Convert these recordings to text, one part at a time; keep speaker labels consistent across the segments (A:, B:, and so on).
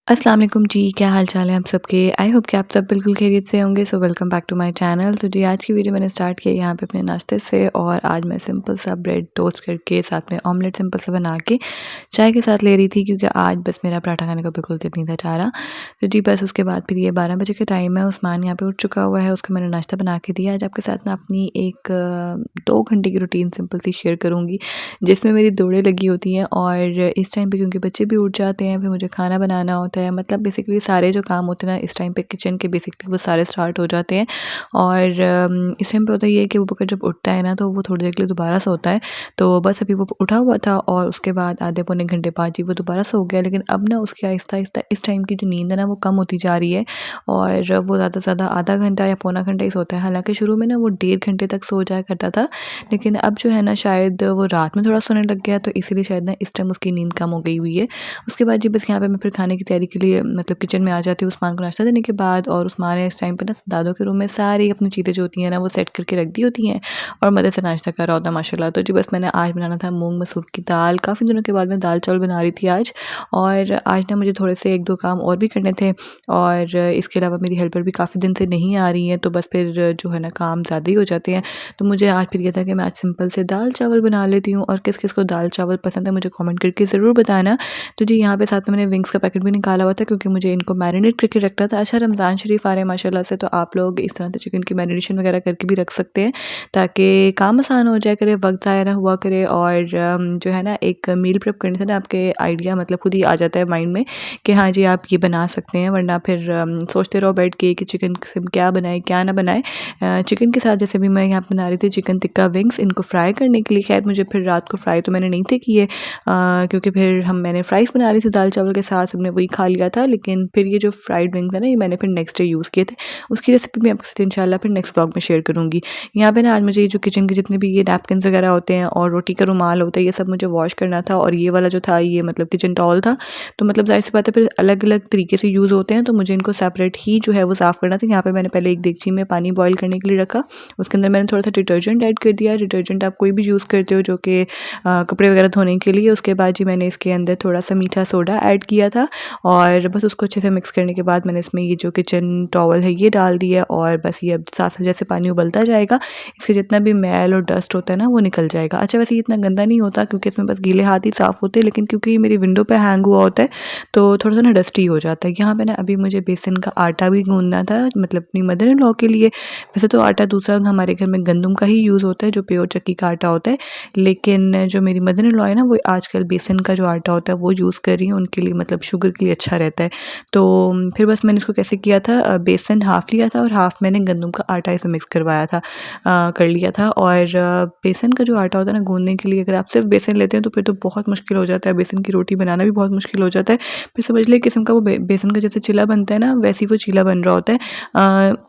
A: अस्सलाम वालेकुम जी, क्या हाल चाल है आप सबके। आई होप कि आप सब बिल्कुल खैरियत से होंगे। So welcome back to my channel. तो जी आज की वीडियो मैंने स्टार्ट की है यहाँ पे अपने नाश्ते से, और आज मैं सिंपल सा ब्रेड टोस्ट करके साथ में ऑमलेट सिंपल सा बना के चाय के साथ ले रही थी, क्योंकि आज बस मेरा पराठा खाने का बिल्कुल दिल नहीं था चाह रहा। तो जी बस उसके बाद फिर ये 12 बजे का टाइम है, उस्मान यहाँ पे उठ चुका हुआ है, उसको मैंने नाश्ता बना के दिया। आज आपके साथ ना अपनी एक 2 घंटे की रूटीन सिंपल सी शेयर करूँगी, जिसमें मेरी दौड़ें लगी होती हैं। और इस टाइम पे क्योंकि बच्चे भी उठ जाते हैं, फिर मुझे खाना बनाना होता है, मतलब बेसिकली सारे जो काम होते हैं ना इस टाइम पे किचन के, बेसिकली वो सारे स्टार्ट हो जाते हैं। और इस टाइम पे होता ये है कि वो बकर जब उठता है ना तो वो थोड़ी देर के लिए दोबारा सोता है। तो बस अभी वो उठा हुआ था और उसके बाद आधे पौने घंटे बाद ही वो दोबारा सो गया। लेकिन अब ना उसकी आहिस्ता आहिस्ता इस टाइम की जो नींद है ना वो कम होती जा रही है, और वो ज़्यादा से ज़्यादा आधा घंटा या पौना घंटा ही सोता है। हालांकि शुरू में ना वो 1.5 घंटे तक सो जाया करता था, लेकिन अब जो है ना शायद वो रात में थोड़ा सोने लग गया, तो इसीलिए शायद ना इस टाइम उसकी नींद कम हो गई हुई है। उसके बाद जी बस यहाँ पे मैं फिर खाने की तैयारी के लिए मतलब किचन में आ जाती हूँ उस्मान को नाश्ता देने के बाद। और उस्मान ने इस टाइम पे ना दादों के रूम में सारी अपनी चीज़ें जो होती हैं ना वो सेट करके रख दी होती हैं, और मज़े से नाश्ता कर रहा होता है माशाल्लाह। तो जी बस मैंने आज बनाना था मूंग मसूर की दाल। काफ़ी दिनों के बाद मैं दाल चावल बना रही थी आज, और आज ना मुझे थोड़े से 1-2 काम और भी करने थे, और इसके अलावा मेरी हेल्पर भी काफ़ी दिन से नहीं आ रही हैं, तो बस फिर जो है ना काम ज़्यादा ही हो जाते हैं। तो मुझे आज फिर ये था कि मैं आज सिंपल से दाल चावल बना लेती हूँ। और किस किस को दाल चावल पसंद है मुझे कमेंट करके ज़रूर बताना। तो जी यहाँ पे साथ में मैंने विंग्स का पैकेट भी निकाला हुआ था, क्योंकि मुझे इनको मैरिनेट करके रखना था। अच्छा रमज़ान शरीफ आ रहे हैं माशाल्लाह से, तो आप लोग इस तरह से चिकन की मैरिनेशन वगैरह करके भी रख सकते हैं, ताकि काम आसान हो जाया करे, वक्त ज़ाया ना हुआ करे। और जो है ना एक मील प्रेप करने से ना आपके आइडिया मतलब खुद ही आ जाता है माइंड में कि हाँ जी आप ये बना सकते हैं, वरना फिर सोचते रहो बैठ के कि चिकन से क्या बनाए क्या ना बनाए। चिकन के साथ जैसे भी मैं यहाँ पे बना रही थी चिकन टिक्का विंग्स, इनको फ्राई करने के लिए। खैर मुझे फिर रात को फ्राई तो मैंने नहीं थे किए, क्योंकि फिर मैंने फ्राइज़ बना रही थी दाल चावल के साथ, हमने वही खा लिया था। लेकिन फिर ये जो फ्राइड विंग्स है ना ये मैंने फिर नेक्स्ट डे यूज़ किए थे। उसकी रेसिपी मैं आपके साथ इंशाल्लाह फिर नेक्स्ट ब्लॉग में शेयर करूँगी। यहाँ पे ना आज मुझे ये जो किचन के जितने भी ये नैपकिन्स वगैरह होते हैं और रोटी का रुमाल होता है, ये सब मुझे वॉश करना था। और ये वाला जो था ये मतलब किचन टॉवल था, तो मतलब ज़ाहिर सी बात है फिर अलग अलग तरीके से यूज़ होते हैं, तो मुझे इनको सेपरेट ही जो है वो साफ़ करना था। यहाँ पे मैंने पहले एक देगची में पानी बॉयल करने के लिए रखा, उसके अंदर मैंने थोड़ा सा डिटर्जेंट ऐड कर दिया। डिटर्जेंट आप कोई भी यूज़ करते हो जो कि कपड़े वगैरह धोने के लिए। उसके बाद जी मैंने इसके अंदर थोड़ा सा मीठा सोडा ऐड किया था, और बस उसको अच्छे से मिक्स करने के बाद मैंने इसमें ये जो किचन टॉवल है ये डाल दिया। और बस ये अब साथ साथ जैसे पानी उबलता जाएगा इसके जितना भी मैल और डस्ट होता है ना वो निकल जाएगा। अच्छा वैसे ये इतना गंदा नहीं होता, क्योंकि इसमें बस गीले हाथ ही साफ़ होते हैं, लेकिन क्योंकि ये मेरी विंडो पे हैंग हुआ होता है तो थोड़ा सा ना डस्टी हो जाता है। यहाँ पे ना अभी मुझे बेसन का आटा भी गूंदना था, मतलब अपनी मदर इन लॉ के लिए। वैसे तो आटा दूसरा हमारे घर में गंदम का ही यूज़ होता है, जो प्योर चक्की का आटा होता है, लेकिन जो मेरी मदर इन लॉ है ना वो आजकल बेसन का जो आटा होता है वो यूज़ कर रही हैं, उनके लिए मतलब शुगर के लिए अच्छा रहता है। तो फिर बस मैंने इसको कैसे किया था, बेसन हाफ़ लिया था और हाफ़ मैंने गंदम का आटा इसमें मिक्स करवाया था, कर लिया था। और बेसन का जो आटा होता है ना गूंदने के लिए, अगर आप सिर्फ बेसन लेते हैं तो फिर तो बहुत मुश्किल हो जाता है, बेसन की रोटी बनाना भी बहुत मुश्किल हो जाता है। फिर समझ लें किस्म का वो बेसन का जैसे चिला बनता है ना वैसे ही वो चीला बन रहा होता है।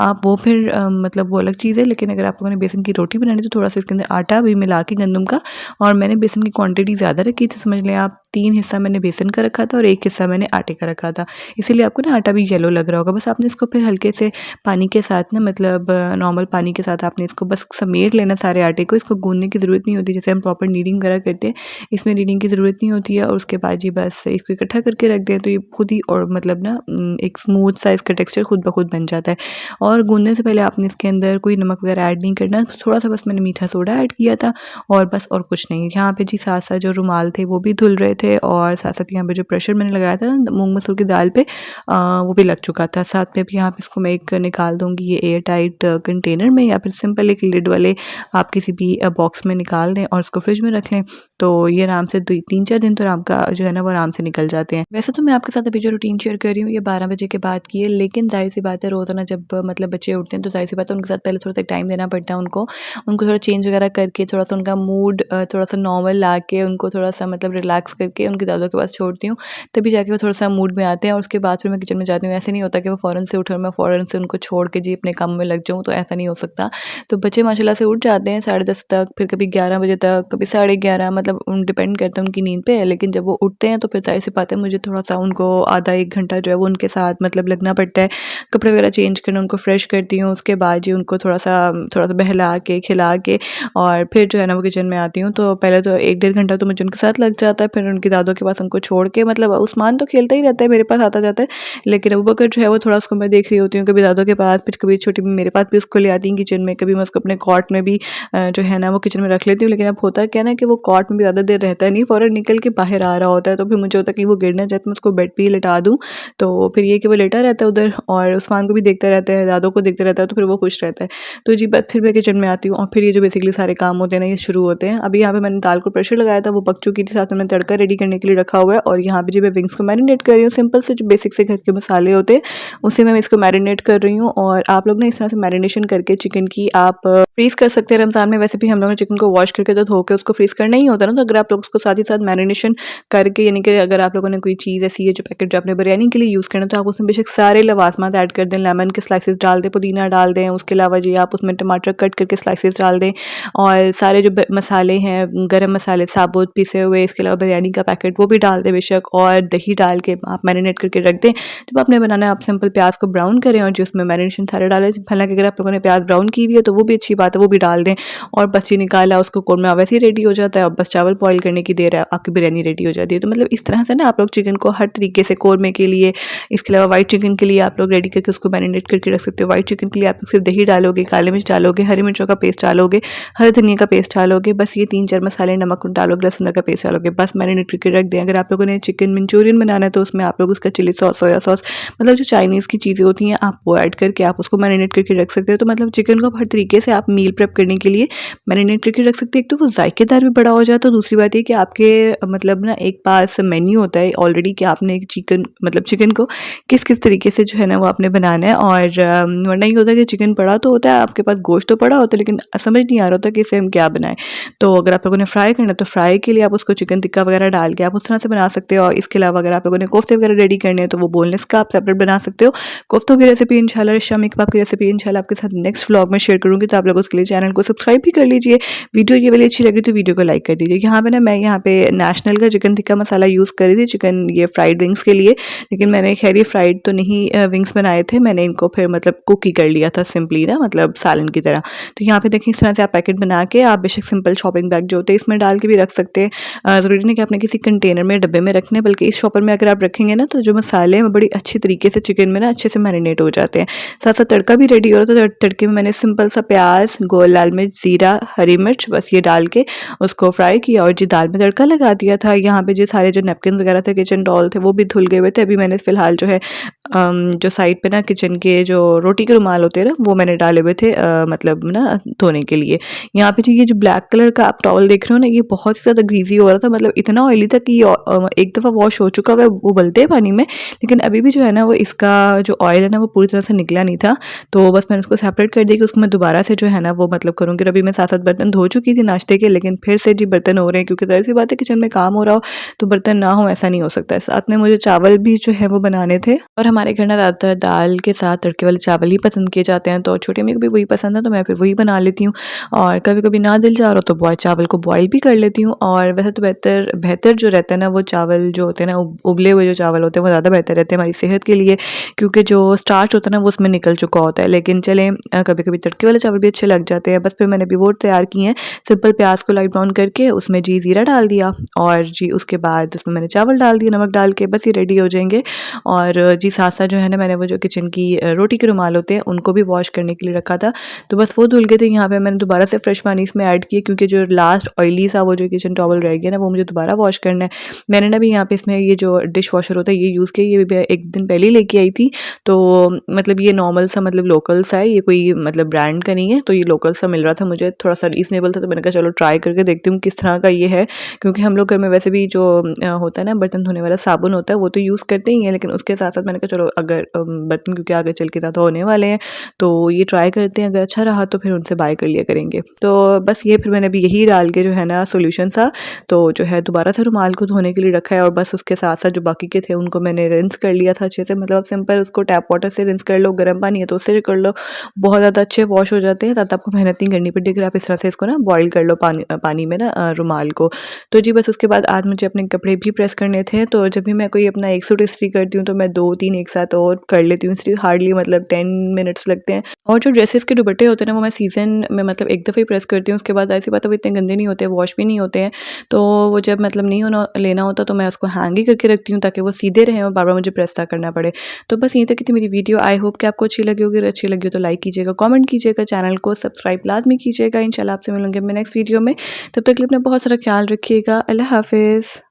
A: आप वो फिर मतलब वो अलग चीज़ है, लेकिन अगर आप लोगों ने बेसन की रोटी बनानी तो थोड़ा सा इसके अंदर आटा भी मिला के गंदम का, और मैंने बेसन की क्वांटिटी ज़्यादा रखी थी, समझ लें आप 3 हिस्सा मैंने बेसन का रखा था और 1 हिस्सा मैंने आटे का रखा था, इसीलिए आपको ना आटा भी येलो लग रहा होगा। बस आपने इसको फिर हल्के से पानी के साथ ना मतलब नॉर्मल पानी के साथ आपने इसको बस समेट लेना सारे आटे को। इसको गूंदने की ज़रूरत नहीं होती, जैसे हम प्रॉपर नीडिंग वगैरह करते हैं इसमें नीडिंग की ज़रूरत नहीं होती है। और उसके बाद जी बस इसको इकट्ठा करके रख दें तो ये खुद ही और मतलब ना एक स्मूथ सा इसका टेक्सचर खुद ब खुद बन जाता है। और गूंदने से पहले आपने इसके अंदर कोई नमक वगैरह ऐड नहीं करना, थोड़ा सा बस मैंने मीठा सोडा ऐड किया था, और बस और कुछ नहीं। यहाँ पे जी साथ साथ जो रुमाल थे वो भी धुल रहे थे, और साथ साथ यहाँ पे जो प्रेशर मैंने लगाया था ना मूंग मसूर की दाल पे वो भी लग चुका था। साथ में भी यहाँ पे इसको मैं एक निकाल दूँगी ये एयर टाइट कंटेनर में, या फिर सिंपल एक लिड वाले आप किसी भी बॉक्स में निकाल दें और उसको फ्रिज में रख लें, तो ये आराम से 3-4 दिन तो आराम का जो है ना वो आराम से निकल जाते हैं। वैसे तो मैं आपके साथ अभी जो रूटीन शेयर कर रही हूँ ये 12 बजे के बाद की है, लेकिन ज़ाहिर सी बात है रोज़ाना जब मतलब बच्चे उठते हैं तो ज़ाहिर सी बात है उनके साथ पहले थोड़ा सा टाइम देना पड़ता है उनको थोड़ा चेंज वगैरह करके, थोड़ा सा उनका मूड थोड़ा सा नॉर्मल ला के, उनको थोड़ा सा मतलब रिलैक्स करके उनकी दादों के पास छोड़ती हूँ, तभी जाके वो थोड़ा सा मूड में आते हैं। और उसके बाद फिर मैं किचन में जाती हूँ। ऐसे नहीं होता कि वो फ़ौरन से उठे और मैं फ़ौरन से उनको छोड़ के जी अपने काम में लग जाऊँ, तो ऐसा नहीं हो सकता। तो बच्चे माशाल्लाह से उठ जाते हैं 10:30 तक, फिर कभी 11 बजे तक, कभी 11:30, मतलब डिपेंड करता है उनकी नींद पे। लेकिन जब वो उठते हैं तो फिर ज़ाहिर सी बात है मुझे थोड़ा सा उनको आधा 1 घंटा जो है वो उनके साथ मतलब लगना पड़ता है। कपड़े वगैरह चेंज करना, उनको फ्रेश करती हूँ, उसके बाद जी उनको थोड़ा सा बहला के खिला के और फिर जो है ना वो किचन में आती हूँ। तो पहले तो 1 डेढ़ घंटा तो मुझे उनके साथ लग जाता है, फिर उनकी दादों के पास उनको छोड़ के, मतलब उस्मान तो खेलता ही रहता है, मेरे पास आता जाता है। लेकिन अबू बकर जो है वो थोड़ा उसको मैं देख रही होती हूँ, कभी दादों के पास, फिर कभी छोटी मेरे पास भी उसको ले आती हैं किचन में, कभी मैं उसको अपने कॉट में भी जो है ना वो किचन में रख लेती हूँ। लेकिन अब होता क्या है ना कि वो कॉट में भी ज़्यादा देर रहता नहीं, फ़ौरन निकल के बाहर आ रहा होता है, तो फिर मुझे होता है कि वो गिर ना जाए, तो मैं उसको बेड पे ही लिटा दूँ। तो फिर ये कि वो लेटा रहता है उधर और उस्मान को भी देखता रहता है, दादों को देखता रहता है, तो फिर वो खुश रहता है। तो जी बस फिर मैं किचन में आती हूँ और फिर ये जो बेसिकली सारे काम होते हैं ना ये शुरू होते हैं। अभी यहाँ पे मैंने दाल को प्रेशर लगाया था, वो पक चुकी थी, साथ में मैंने तड़का रेडी करने के लिए रखा हुआ है और यहाँ पे जी मैं विंग्स को मैरिनेट कर रही हूँ। सिंपल से जो बेसिक से घर के मसाले होते हैं उसी में मैं इसको मैरिनेट कर रही हूँ। और आप लोग ना इस तरह से मैरिनेशन करके चिकन की आप फ्रीज़ कर सकते हैं रमज़ान में। वैसे भी हम लोगों ने चिकन को वॉश करके तो धो के उसको फ्रीज़ करना ही होता है ना, तो अगर आप लोग उसको साथ ही साथ मैरिनेशन करके, यानी कि अगर आप लोगों ने कोई चीज़ ऐसी है जो पैकेट जो आपने बिरयानी के लिए यूज़ करना है, तो आप उसमें बेशक सारे लवाज़मात ऐड कर दें, लेमन के स्लाइसेस डाल दें, पुदीना डाल दें, उसके अलावा जी आप उसमें टमाटर कट करके स्लाइसेस डाल दें और सारे जो मसाले हैं, गरम मसाले साबुत पिसे हुए, इसके अलावा बिरयानी का पैकेट वो भी डाल दें बेशक, और दही डाल के आप मैरिनेट करके रख दें। जब आपने बनाना है आप सिंपल प्याज को ब्राउन करें और जो उसमें मैरिनेशन सारे डालें। हालांकि अगर आप लोगों ने प्याज ब्राउन की हुई है तो वो भी अच्छी बात है, वो भी डाल दें और बस ये निकाला, उसको कौरमा वैसे ही रेडी हो जाता है और बस चावल बॉईल करने की देर है, आपकी बिरयानी रेडी हो जाती है। तो मतलब इस तरह से ना आप लोग चिकन को हर तरीके से कौरमे के लिए, इसके अलावा वाइट चिकन के लिए आप लोग रेडी करके उसको मैरिनेट करके रख सकते हो। वाइट चिकन के लिए आप लोग सिर्फ दही डालोगे, काली मिर्च डालोगे, हरी मिर्चों का पेस्ट डालोगे, हरे धनिया का पेस्ट डालोगे, बस ये 3-4 मसाले, नमक डालोगे, लहसुन का पेस्ट डालोगे, बस मैरिनेट करके रख दें। अगर आप लोगों ने चिकन मंचूरियन बनाना है तो उसमें आप लोग उसका चिली सॉस, सोया सॉस, मतलब जो चाइनीज़ की चीज़ें होती हैं आप वो ऐड करके आप उसको मैरिनेट करके रख सकते हो। तो मतलब चिकन को आप हर तरीके से आप मील प्रेप करने के लिए मैरिनेट करके रख सकते हैं। एक तो वो जायकेदार भी बड़ा हो जाता है, दूसरी बात ये कि आपके मतलब ना एक पास मेन्यू होता है ऑलरेडी कि आपने एक चिकन को किस किस तरीके से जो है ना वो आपने बनाना है। और वरना ये होता है कि चिकन पड़ा तो होता है आपके पास, गोश्त तो पड़ा होता है, लेकिन समझ नहीं आ रहा होता कि इसे हम क्या बनाएं। तो अगर आप लोगों ने फ्राई करना है तो फ्राई के लिए आप उसको चिकन टिक्का वगैरह डाल के आप उस तरह से बना सकते हो। और इसके अलावा अगर आप लोगों ने कोफ्ते वगैरह रेडी करने हैं तो वो बोनलेस का आप सेपरेट बना सकते हो। कोफ्तों की रेसिपी इंशाल्लाह, शामी कबाब की रेसिपी इंशाल्लाह आपके साथ नेक्स्ट व्लॉग में शेयर करूँगी, तो आप लोग उसके लिए चैनल को सब्सक्राइब भी कर लीजिए। वीडियो ये वाली अच्छी लगी तो वीडियो को लाइक कर दीजिए। यहाँ पे ना मैं यहाँ पे नेशनल का चिकन टिक्का मसाला यूज़ कर रही थी चिकन ये फ्राइड विंग्स के लिए, लेकिन मैंने खैर ये फ्राइड तो नहीं विंग्स बनाए थे, मैंने इनको फिर मतलब कुक ही कर लिया था सिंपली ना, मतलब सालन की तरह। तो यहाँ पे देखिए इस तरह से आप पैकेट बना के आप बेशक सिंपल शॉपिंग बैग जो होते हैं इसमें डाल के भी रख सकते हैं। ज़रूरी नहीं कि आपने किसी कंटेनर में, डब्बे में रखने, बल्कि इस शॉपर में अगर आप रखेंगे ना तो जो मसाले हैं वो बड़ी अच्छी तरीके से चिकन में ना अच्छे से मैरिनेट हो जाते हैं। साथ साथ तड़का भी रेडी हो रहा था। तो तड़के में मैंने सिंपल सा प्याज, गोल लाल मिर्च, जीरा, हरी मिर्च, बस ये डाल के उसको फ्राई किया और जी दाल में तड़का लगा दिया था। यहाँ पे जो सारे जो नैपकिन वगैरह थे, किचन टॉवल थे, वो भी धुल गए हुए थे। अभी मैंने फ़िलहाल जो है जो साइड पे ना किचन के जो रोटी के रुमाल होते हैं ना वो मैंने डाले हुए थे मतलब ना धोने के लिए। यहाँ पे जी ये जो ब्लैक कलर का आप टॉवल देख रहे हो ना, ये बहुत ही ज़्यादा ग्रीजी हो रहा था, मतलब इतना ऑयली था कि एक दफ़ा वॉश हो चुका हुआ है उबलते पानी में, लेकिन अभी भी जो है ना वो इसका जो ऑयल है ना वो पूरी तरह से निकला नहीं था। तो बस मैंने उसको सेपरेट कर दिया कि उसको मैं दोबारा से जो है ना वो मतलब करूँगी। अभी मैं 7-8 बर्तन धो चुकी थी नाश्ते के, लेकिन फिर से जी बर्तन हो रहे हैं, क्योंकि ज़ाहिर सी बात है किचन में काम हो रहा हो तो बर्तन ना हो ऐसा नहीं हो सकता है। साथ में मुझे चावल भी जो है वो बनाने थे और हमारे घर ना ज़्यादातर दाल के साथ तड़के वाले चावल ही पसंद किए जाते हैं, तो छोटी अम्मी को भी वही पसंद है, तो मैं फिर वही बना लेती हूँ। और कभी कभी ना दिल जा रहा तो चावल को बॉईल भी कर लेती हूँ। और वैसे तो बेहतर जो रहता है ना वो चावल जो होते हैं ना उबले हुए जो चावल होते हैं वो ज़्यादा बेहतर रहते हैं हमारी सेहत के लिए, क्योंकि जो स्टार्च होता है ना वो उसमें निकल चुका होता है। लेकिन चलें कभी कभी तड़के वाले चावल भी अच्छे लग जाते हैं। बस फिर मैंने भी वो तैयार किए हैं, सिंपल प्याज को लाइट ब्राउन करके उसमें जी ज़ीरा डाल दिया और जी उसके बाद उसमें मैंने चावल डाल दिया नमक डाल के, बस ये रेडी हो जाएंगे। और जी साथ साथ जो है ना मैंने वो जो किचन की रोटी के रुमाल होते हैं उनको भी वॉश करने के लिए रखा था, तो बस वो धुल गए थे। यहाँ पे मैंने दोबारा से फ्रेश पानी इसमें ऐड किया, क्योंकि जो लास्ट ऑयली सा वो जो किचन टॉवल रह गया ना वो मुझे दोबारा वॉश करना है। मैंने ना भी यहाँ पे इसमें ये जो डिश वॉशर होता है ये यूज़ किया, ये भी एक दिन पहले ही लेके आई थी। तो मतलब ये नॉर्मल सा मतलब लोकल सा है, ये कोई मतलब ब्रांड का नहीं है, तो ये लोकल सा मिल रहा था मुझे, थोड़ा सा रीजनेबल था, तो मैंने कहा चलो ट्राई करके देखती हूँ किस तरह का ये है। क्योंकि हम लोग घर में वैसे भी जो होता है ना बर्तन धोने वाला साबुन होता है वो तो यूज़ करते ही हैं, लेकिन उसके साथ साथ मैंने कहा चलो अगर बर्तन क्योंकि आगे चल के ज़्यादा होने वाले हैं तो ये ट्राई करते हैं, अगर अच्छा रहा तो फिर उनसे बाय कर लिया करेंगे। तो बस ये फिर मैंने अभी यही डाल के जो है ना सॉल्यूशन सा तो जो है दोबारा से रुमाल को धोने के लिए रखा है। और बस उसके साथ साथ जो बाकी के थे उनको मैंने रिंस कर लिया था अच्छे से, मतलब सिंपल उसको टैप वाटर से रिंस कर लो, गर्म पानी है तो उससे कर लो, बहुत ज़्यादा अच्छे वॉश हो जाते हैं, ज़्यादा आपको मेहनत नहीं करनी पड़ती। अगर आप इस तरह से इसको ना बॉईल कर लो पानी में ना रुमाल को। तो जी बस उसके बाद आज मुझे अपने कपड़े भी प्रेस करने थे, तो जब भी मैं कोई अपना एक सूट इस्त्री करती हूँ तो मैं 2-3 एक साथ और कर लेती हूँ इस्त्री, हार्डली मतलब 10 मिनट्स लगते हैं। और जो ड्रेसेस के दुपट्टे होते हैं ना वो मैं सीज़न में मतलब एक दफ़ा ही प्रेस करती हूँ, उसके बाद ऐसी बात है वो इतने गंदे नहीं होते, वॉश भी नहीं होते हैं। तो वो जब मतलब नहीं होना लेना होता तो मैं उसको हैंग ही करके रखती हूँ ताकि ताकि वो सीधे रहें और बार-बार मुझे प्रेस ना करना पड़े। तो बस यहीं तक की थी मेरी वीडियो। आई होप कि आपको अच्छी लगी होगी। अगर अच्छी लगी हो तो लाइक कीजिएगा, कमेंट कीजिएगा, चैनल को सब्सक्राइब लाज़मी कीजिएगा। इंशाल्लाह आपसे मिलूँगी मैं नेक्स्ट वीडियो में। तब तक के लिए अपना बहुत सारा ख्याल रखिएगा। अल्लाह हाफ़िज़।